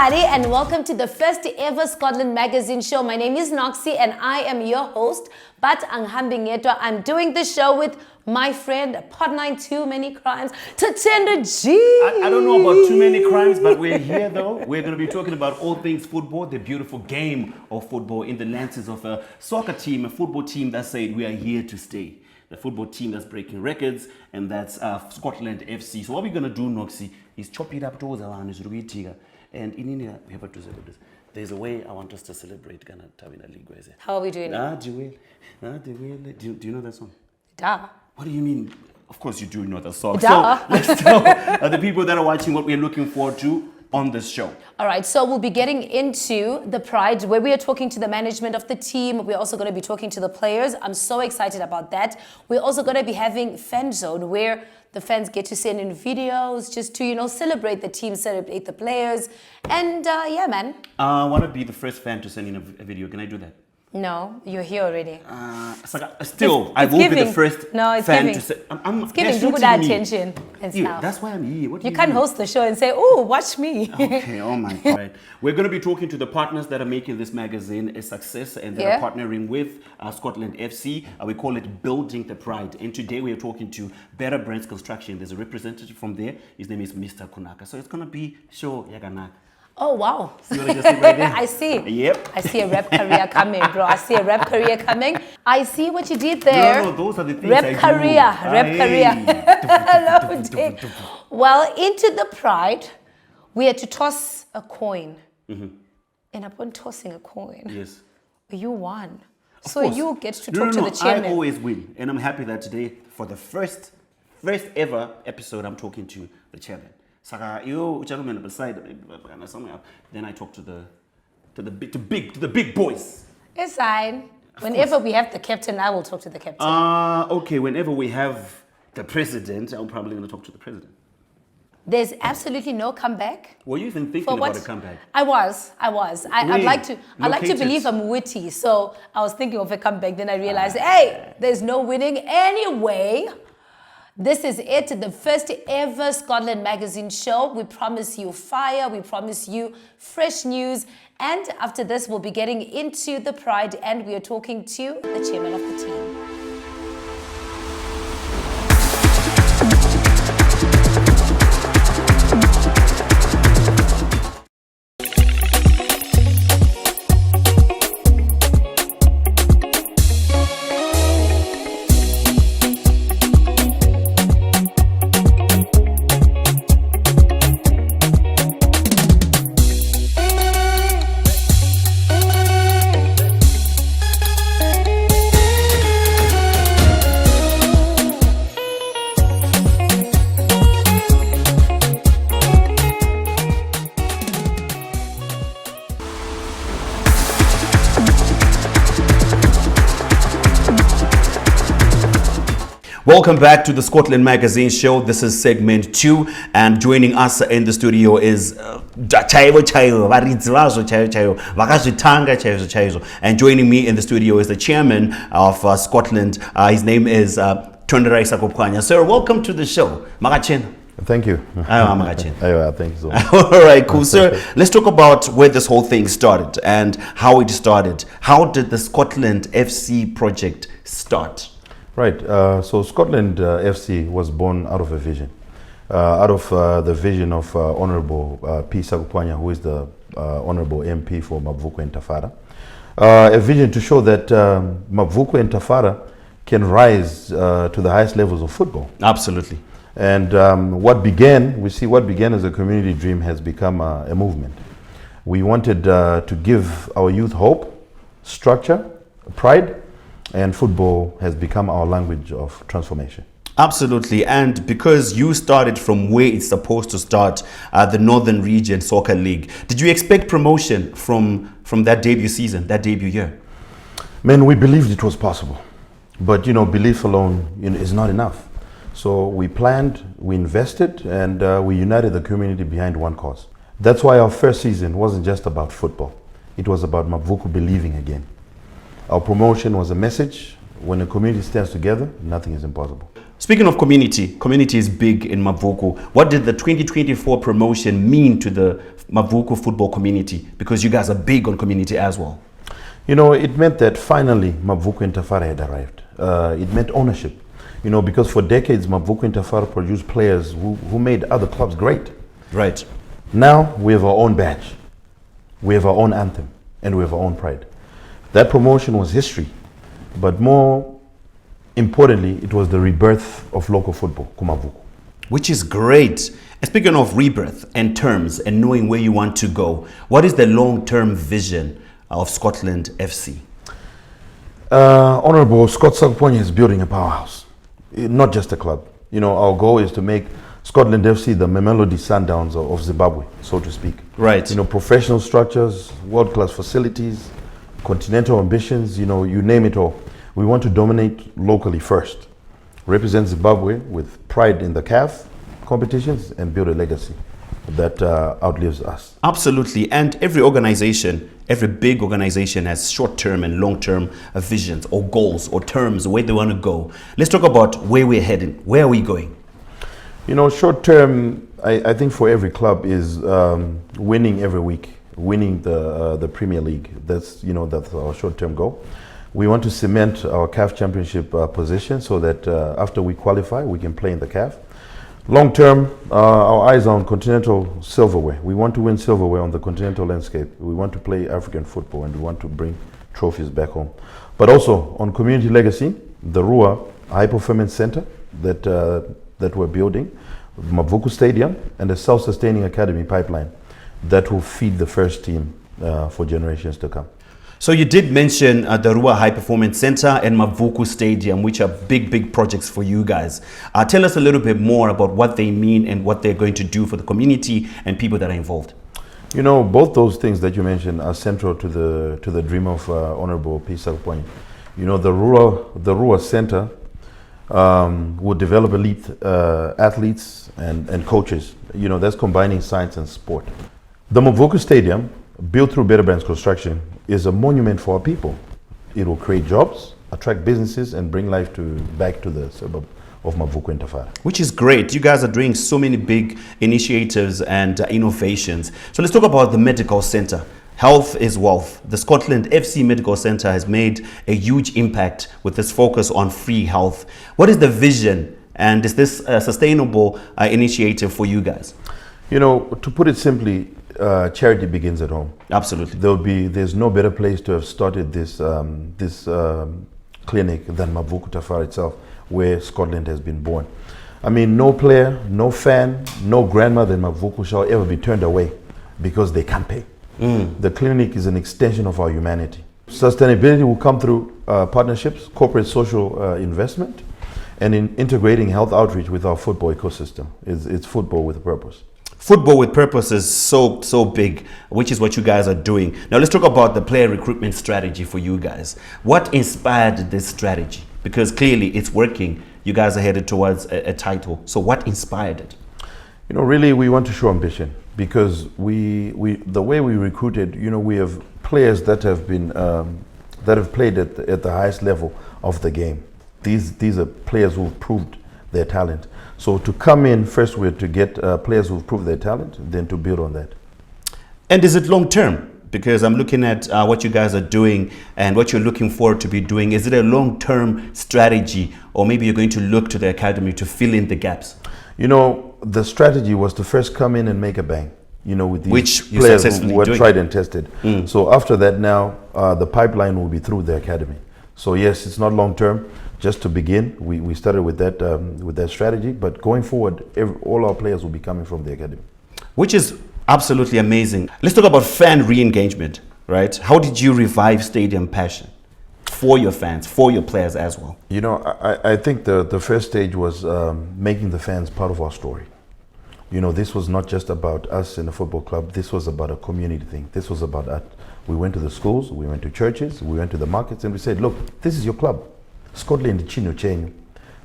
everybody, and welcome to the first ever Scotland Magazine show. My name is Noxie and I am your host, but Mbidzo. I'm doing the show with my friend, partner in Too Many Crimes, Tatenda G. I don't know about too many crimes, but we're here though. We're going to be talking about all things football, the beautiful game of football in the lenses of a soccer team, a football team that said we are here to stay. The football team that's breaking records, and that's Scotland FC. So what we're going to do, Noxie, is chop it up towards our hands, and in India, we have to celebrate this. There's a way I want us to celebrate Ghana Tawina League. How are we doing it? Do you know that song? Duh. What do you mean? Of course you do know that song. Duh. So let's tell the people that are watching what we're looking forward to on this show. All right, so we'll be getting into the Pride, where we are talking to the management of the team. We're also going to be talking to the players. I'm so excited about that. We're also going to be having Fan Zone, where the fans get to send in videos just to, celebrate the team, celebrate the players. And yeah, man. I want to be the first fan to send in a video. Can I do that? No, you're here already. I will be the first fan to say. It's giving people that attention and stuff. That's why I'm here. You can't host the show and say, "Oh, watch me." Okay, oh my God. We're going to be talking to the partners that are making this magazine a success and that are partnering with Scotland FC. We call it Building the Pride. And today we are talking to Better Brands Construction. There's a representative from there. His name is Mr. Kunaka. So it's going to be show Yaganaka. Oh, wow. See what I just did right there? I see. Yep. I see a rap career coming, bro. I see a rap career coming. I see what you did there. No, those are the things rap I career. do. Rap career. Well, into the Pride, we had to toss a coin. Mm-hmm. And upon tossing a coin, you won. So you get to talk to the chairman. I always win. And I'm happy that today, for the first ever episode, I'm talking to the chairman. You gentlemen beside then I talk to the big boys. It's fine. Whenever we have the captain, I will talk to the captain. Okay. Whenever we have the president, I'm probably going to talk to the president. There's absolutely no comeback. Were you even thinking about a comeback? I was. I'd like to believe I'm witty, so I was thinking of a comeback. Then I realized, hey, there's no winning anyway. This is it, the first ever Scotland Magazine show. We promise you fire, we promise you fresh news. And after this, we'll be getting into the Pride and we are talking to the chairman of the team. Welcome back to the Scotland Magazine show. This is segment 2, and joining us in the studio is and joining me in the studio is the chairman of Scotland. His name is Tonderai Sakopkanya. Sir, welcome to the show. Thank you. Thank you so much. All right, cool. Sir, let's talk about where this whole thing started and how it started. How did the Scotland FC project start? Right. So Scotland FC was born out of a vision, the vision of Honourable P. Sakopkanya, who is the Honourable MP for Mavuko and Tafara. A vision to show that Mavuko and Tafara can rise to the highest levels of football. Absolutely. And what began as a community dream has become a movement. We wanted to give our youth hope, structure, pride, and football has become our language of transformation. Absolutely. And because you started from where it's supposed to start, the Northern Region Soccer League, did you expect promotion from that debut season, that debut year? Man, we believed it was possible. But, belief alone is not enough. So we planned, we invested, and we united the community behind one cause. That's why our first season wasn't just about football. It was about Mavuko believing again. Our promotion was a message, When a community stands together, nothing is impossible. Speaking of community, community is big in Mavuku. What did the 2024 promotion mean to the Mavuku football community? Because you guys are big on community as well. You know, it meant that finally Mavuku and Tafara had arrived. It meant ownership. You know, because for decades Mavuku and Tafara produced players who made other clubs great. Right. Now we have our own badge, we have our own anthem, and we have our own pride. That promotion was history, but more importantly, it was the rebirth of local football, Kumavuku. Which is great. And speaking of rebirth and terms and knowing where you want to go, what is the long-term vision of Scottland FC? Honorable Scott Sakupony is building a powerhouse, not just a club. You know, our goal is to make Scottland FC the Mamelodi Sundowns of Zimbabwe, so to speak. Right. You know, professional structures, world-class facilities, continental ambitions, you know, you name it all. We want to dominate locally first, represent Zimbabwe with pride in the CAF competitions, and build a legacy that outlives us. Absolutely. And every organization, every big organization has short-term and long-term visions or goals or terms, where they want to go. Let's talk about where we're heading. Where are we going? You know, short-term, I think for every club is winning every week, winning the Premier League. That's, you know, that's our short-term goal. We want to cement our CAF championship position so that after we qualify, we can play in the CAF. Long-term, our eyes are on continental silverware. We want to win silverware on the continental landscape. We want to play African football, and we want to bring trophies back home. But also on community legacy, the Rua High Performance Center that we're building, Mavuku Stadium, and the self-sustaining academy pipeline that will feed the first team for generations to come. So you did mention the Rua High Performance Center and Mavuku Stadium, which are big projects for you guys. Tell us a little bit more about what they mean and what they're going to do for the community and people that are involved. You know, both those things that you mentioned are central to the dream of Honorable P. Sakupony. You know, the Rua Center would develop elite athletes and coaches. You know, that's combining science and sport. The Mavuku Stadium, built through Better Brands Construction, is a monument for our people. It will create jobs, attract businesses, and bring life back to the suburb of Mavuku and Tafara. Which is great. You guys are doing so many big initiatives and innovations. So let's talk about the medical center. Health is wealth. The Scottland FC Medical Center has made a huge impact with this focus on free health. What is the vision, and is this a sustainable initiative for you guys? You know, to put it simply, charity begins at home. Absolutely. There's no better place to have started this clinic than Mavuku Tafara itself, where Scotland has been born. I mean, no player, no fan, no grandmother in Mavuku shall ever be turned away because they can't pay. The clinic is an extension of our humanity. Sustainability will come through partnerships, corporate social investment, and in integrating health outreach with our football ecosystem. It's football with a purpose. Football with purpose is so big, which is what you guys are doing. Now let's talk about the player recruitment strategy for you guys. What inspired this strategy? Because clearly it's working. You guys are headed towards a title. So what inspired it? You know, really, we want to show ambition, because the way we recruited, you know, we have players that have been that have played at the highest level of the game. These are players who've proved their talent. So to come in first, we're to get players who've proved their talent, then to build on that. And is it long term? Because I'm looking at what you guys are doing and what you're looking forward to be doing. Is it a long-term strategy, or maybe you're going to look to the academy to fill in the gaps? You know, the strategy was to first come in and make a bang, you know, with these which players who were tried and tested. So after that now, the pipeline will be through the academy. So yes, it's not long-term. Just to begin, we started with that strategy, but going forward, all our players will be coming from the academy. Which is absolutely amazing. Let's talk about fan re-engagement, right? How did you revive stadium passion for your fans, for your players as well? You know, I think the first stage was making the fans part of our story. You know, this was not just about us in the football club. This was about a community thing. This was about us. We went to the schools, we went to churches, we went to the markets, and we said, look, this is your club. Scotland Chino Chenyu.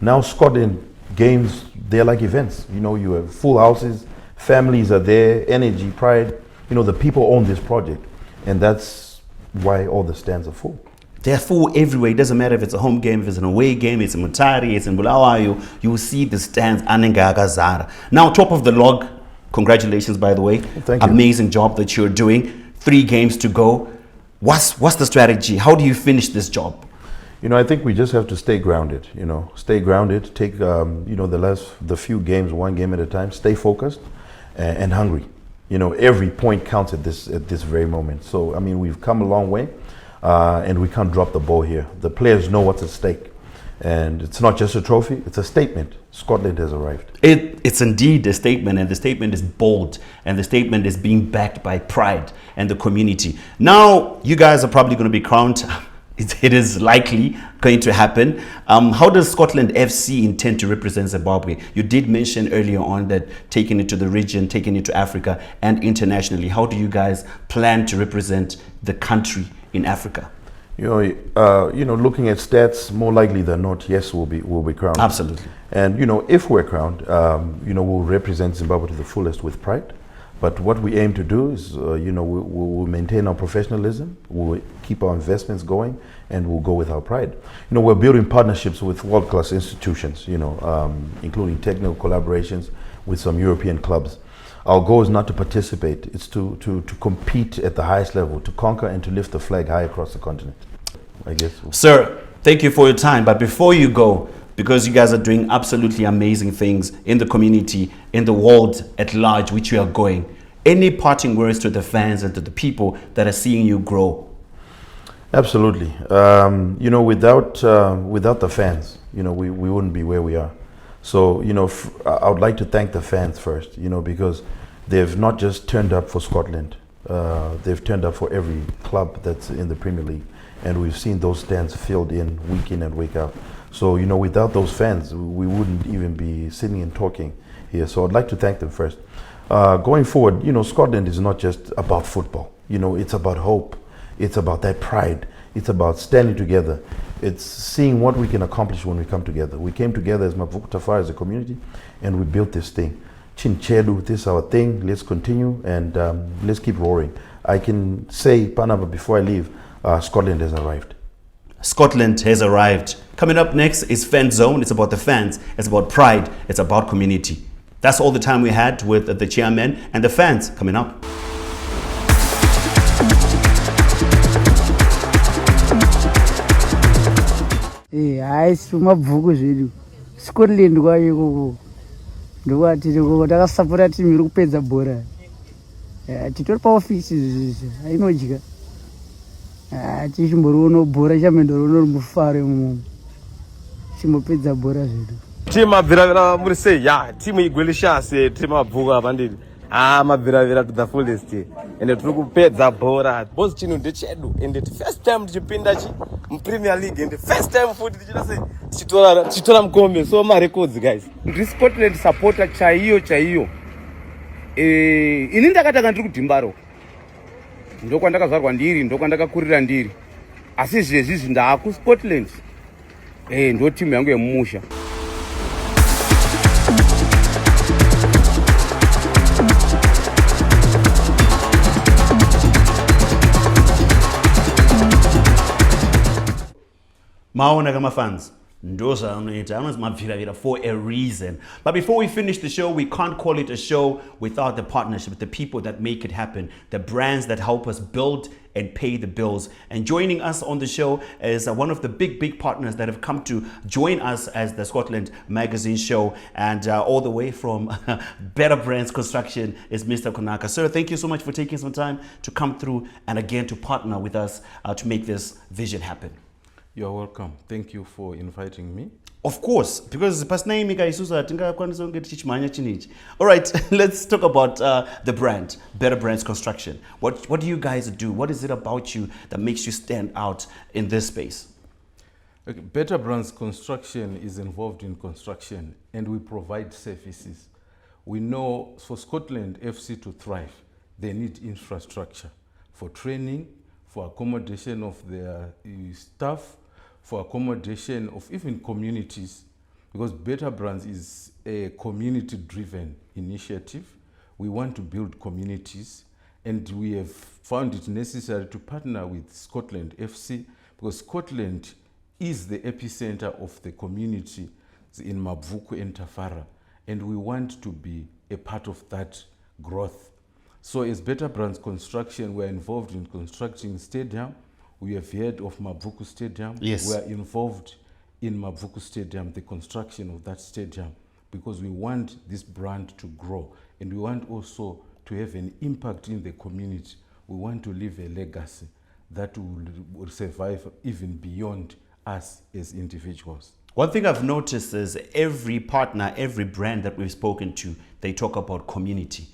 Now Scotland games, they're like events. You know, you have full houses, families are there, energy, pride. You know, the people own this project, and that's why all the stands are full. They're full everywhere. It doesn't matter if it's a home game, if it's an away game, it's in Mutari, it's in Bulawayo. You will see the stands. Anengagazara. Now, top of the log. Congratulations, by the way. Thank you. Amazing job that you're doing. 3 games to go. What's the strategy? How do you finish this job? I think we just have to stay grounded. Stay grounded. Take the few games, one game at a time. Stay focused and hungry. Every point counts at this very moment. So we've come a long way, and we can't drop the ball here. The players know what's at stake, and it's not just a trophy; it's a statement. Scotland has arrived. It's indeed a statement, and the statement is bold, and the statement is being backed by pride and the community. Now, you guys are probably going to be crowned. It is likely going to happen. How does Scotland FC intend to represent Zimbabwe? You did mention earlier on that taking it to the region, taking it to Africa and internationally. How do you guys plan to represent the country in Africa? Looking at stats, more likely than not, yes, we'll be crowned. Absolutely. And if we're crowned, we'll represent Zimbabwe to the fullest with pride. But what we aim to do is, we'll maintain our professionalism, we'll keep our investments going, and we'll go with our pride. We're building partnerships with world-class institutions, including technical collaborations with some European clubs. Our goal is not to participate, it's to compete at the highest level, to conquer and to lift the flag high across the continent, I guess. Sir, thank you for your time. But before you go, because you guys are doing absolutely amazing things in the community, in the world at large, which you are going, any parting words to the fans and to the people that are seeing you grow? Absolutely. Without the fans, we wouldn't be where we are. So, I would like to thank the fans first, because they've not just turned up for Scotland, they've turned up for every club that's in the Premier League. And we've seen those stands filled in and week out. So, without those fans, we wouldn't even be sitting and talking here. So I'd like to thank them first. Going forward, Scotland is not just about football. It's about hope. It's about that pride. It's about standing together. It's seeing what we can accomplish when we come together. We came together as Mabvuku Tafara, as a community, and we built this thing. Chinchedu, this is our thing. Let's continue and let's keep roaring. I can say, Panama, before I leave, Scotland has arrived. Scotland has arrived. Coming up next is Fan Zone. It's about the fans. It's about pride. It's about community. That's all the time we had with the chairman and the fans. Coming up. Scotland ndowati takasapota timu iri kupedza bhora titori paofisi ainodya tichimboriona bhora chamendoroona uri mufaro imomo tichimbopedza bhora zvedu timu abviravira muri sei timu igwelishase timu abvuka pandiri mabviravira to the fullest ende tiri kupedza bhora because chinhu ndechedu ende first time tichipinda mupremier league ende first time futi tichitora mukombe so marecords guys ndiri Scotland supporter chaiyo ini ndakatanga ndiri kudhimbaro ndokwandakazvarwa ndiri ndokwandakakurira ndiri asi zvezvizvi ndaaku Scotland ndo timu yangu yemumusha. Maona kama fans, ndoza unaita mabviravira for a reason. But before we finish the show, we can't call it a show without the partnership, the people that make it happen, the brands that help us build and pay the bills. And joining us on the show is one of the big partners that have come to join us as the Scotland Magazine show, and all the way from Better Brands Construction is Mr. Konaka. Sir, thank you so much for taking some time to come through and again to partner with us to make this vision happen. You're welcome. Thank you for inviting me. Of course, because all right, let's talk about the brand, Better Brands Construction. What do you guys do? What is it about you that makes you stand out in this space? Okay, Better Brands Construction is involved in construction and we provide services. We know for Scotland FC to thrive, they need infrastructure for training, for accommodation of their staff, for accommodation of even communities, because Better Brands is a community-driven initiative. We want to build communities, and we have found it necessary to partner with Scotland FC because Scotland is the epicenter of the community in Mabvuku and Tafara, and we want to be a part of that growth. So as Better Brands Construction, we are involved in constructing stadium. We have heard of Mabvuku Stadium. Yes. We are involved in Mabvuku Stadium, the construction of that stadium, because we want this brand to grow, and we want also to have an impact in the community. We want to leave a legacy that will survive even beyond us as individuals. One thing I've noticed is every partner, every brand that we've spoken to, they talk about community.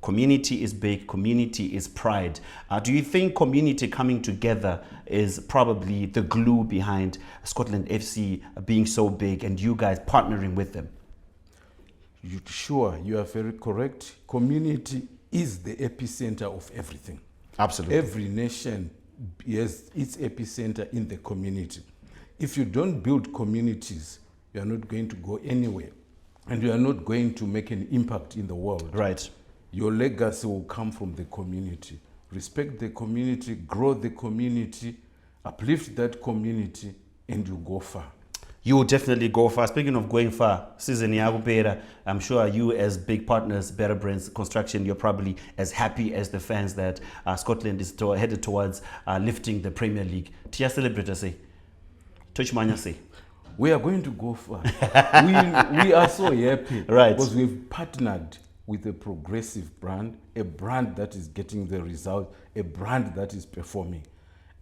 Community is big, community is pride. Do you think community coming together is probably the glue behind Scotland FC being so big and you guys partnering with them? Sure, you are very correct. Community is the epicenter of everything. Absolutely. Every nation has its epicenter in the community. If you don't build communities, you are not going to go anywhere, and you are not going to make an impact in the world. Right. Your legacy will come from the community. Respect the community, grow the community, uplift that community, and you go far. You will definitely go far. Speaking of going far, season Pera, I'm sure you as big partners, Better Brands Construction, you're probably as happy as the fans that Scotland is headed towards lifting the Premier League. Tia celebrate say. Touch manya say. We are going to go far. we are so happy, right? Because we've partnered with a progressive brand, a brand that is getting the result, a brand that is performing.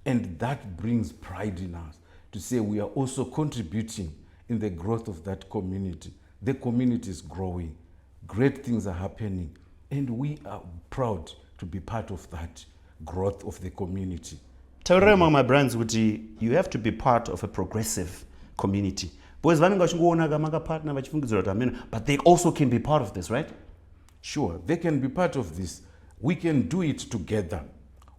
And that brings pride in us to say we are also contributing in the growth of that community. The community is growing, great things are happening, and we are proud to be part of that growth of the community. Tell my brands, you have to be part of a progressive community. But they also can be part of this, right? Sure, they can be part of this. We can do it together.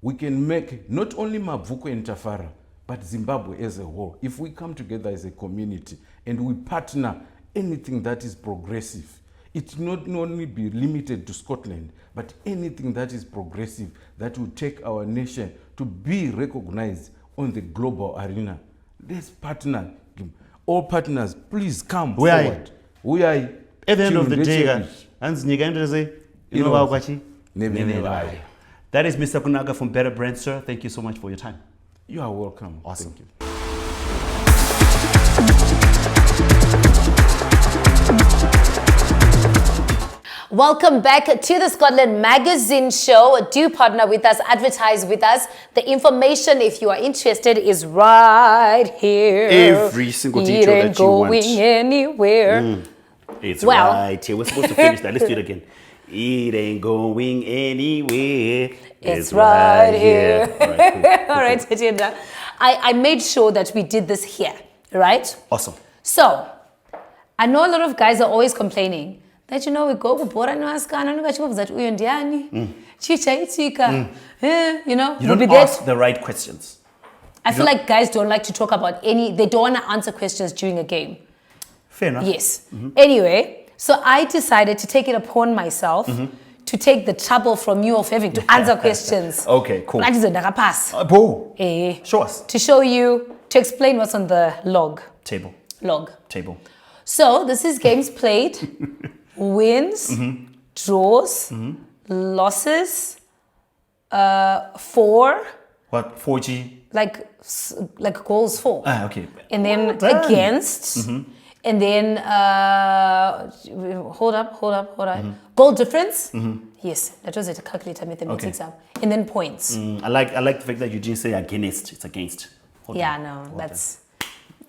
We can make not only Mabvuku and Tafara, but Zimbabwe as a whole. If we come together as a community and we partner anything that is progressive, it not only be limited to Scotland, but anything that is progressive that will take our nation to be recognized on the global arena. Let's partner. All partners, please come forward. We are at the end of the day, that is Mr. Kunaga from Better Brands, sir. Thank you so much for your time. You are welcome. Awesome. Thank you. Welcome back to the Scotland Magazine Show. Do partner with us, advertise with us. The information, if you are interested, is right here. Every single detail that you want. It ain't going anywhere. It's right here. We're supposed to finish that. Let's do it again. It ain't going anywhere. It's right here. All right, cool. All right, Tatiana. I made sure that we did this here, right? Awesome. So, I know a lot of guys are always complaining that, you know, we go kubhora nevasikana nokachingobva that uyo ndiani chichaitika, you know. You don't ask the right questions. I feel like guys don't like to talk about they don't want to answer questions during a game. Fair enough. Yes. Anyway, so I decided to take it upon myself to take the trouble from you of having to answer questions. Okay, cool. Show us. To show you, to explain what's on the Table. Table. So this is games played, wins, draws, losses, 4. What, 4G? Like goals for. Okay. And then against. And then, hold up. Goal difference. Yes, that was it. A calculator mathematics up. And then points. I like the fact that you didn't say against. It's against.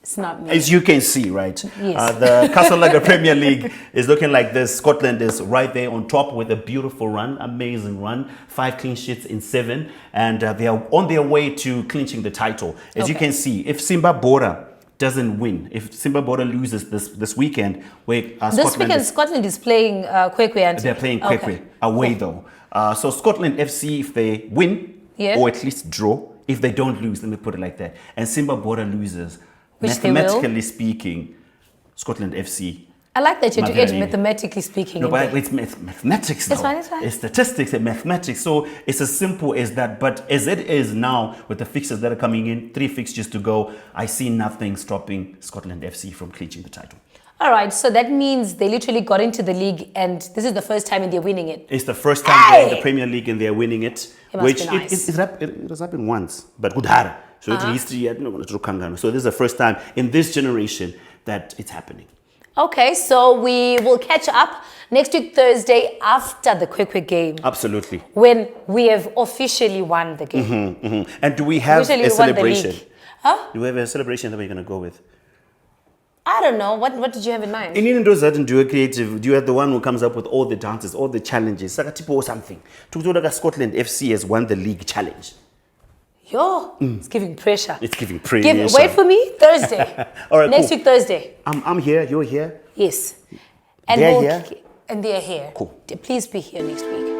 It's not me. As you can see, right? Yes. The Castle Premier League is looking like this. Scotland is right there on top with a beautiful run, amazing run. 5 clean sheets in 7. And they are on their way to clinching the title. As you can see, if Simba Bora doesn't win, if Simba Bora loses this weekend, where Scotland is playing Kwekwe. And they're playing Kwekwe away though. So Scotland FC, if they win, or at least draw, if they don't lose, let me put it like that, and Simba Bora loses, which mathematically speaking, Scotland FC I like that you do it Mavera. mathematically speaking. No, in but there. it's mathematics now. It's fine, it's fine. It's statistics and mathematics. So it's as simple as that. But as it is now, with the fixtures that are coming in, 3 fixtures to go, I see nothing stopping Scotland FC from clinching the title. All right, so that means they literally got into the league, and this is the first time they're winning it. It's the first time they're in the Premier League and they're winning it. It must which be nice. it has happened once, but Gudhara. So it's history. So this is the first time in this generation that it's happening. Okay, so we will catch up next week Thursday after the quick game, Absolutely. when we have officially won the game. And do we have Officially a we won the celebration? league. Huh? Do we have a celebration that we're going to go with? I don't know. What did you have in mind? In Indo Zatin do a creative, do you have the one who comes up with all the dances, all the challenges? Sakatipo or something. Tukutola Scotland FC has won the league challenge. Yo, it's giving pressure. It's giving pressure. Wait for me Thursday. All right, next cool. week Thursday. I'm here, you're here. Yes. And They're here? And they're here. Cool. Please be here next week.